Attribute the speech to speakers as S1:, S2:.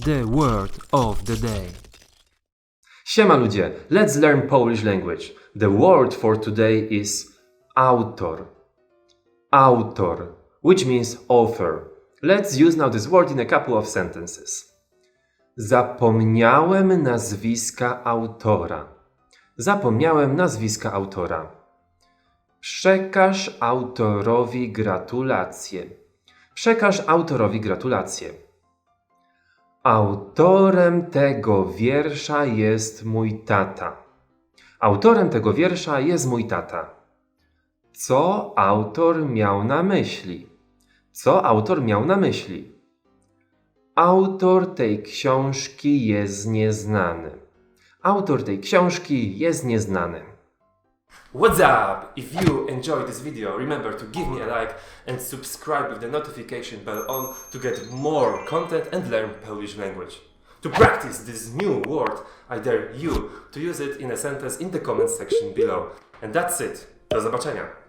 S1: The word of the day.
S2: Siema ludzie, let's learn Polish language. The word for today is autor. Autor, which means author. Let's use now this word in a couple of sentences. Zapomniałem nazwiska autora. Zapomniałem nazwiska autora. Przekaż autorowi gratulacje. Przekaż autorowi gratulacje. Autorem tego wiersza jest mój tata. Autorem tego wiersza jest mój tata. Co autor miał na myśli? Co autor miał na myśli? Autor tej książki jest nieznany. Autor tej książki jest nieznany.
S3: What's up? If you enjoyed this video, remember to give me a like and subscribe with the notification bell on to get more content and learn Polish language. To practice this new word, I dare you to use it in a sentence in the comment section below. And that's it. Do zobaczenia.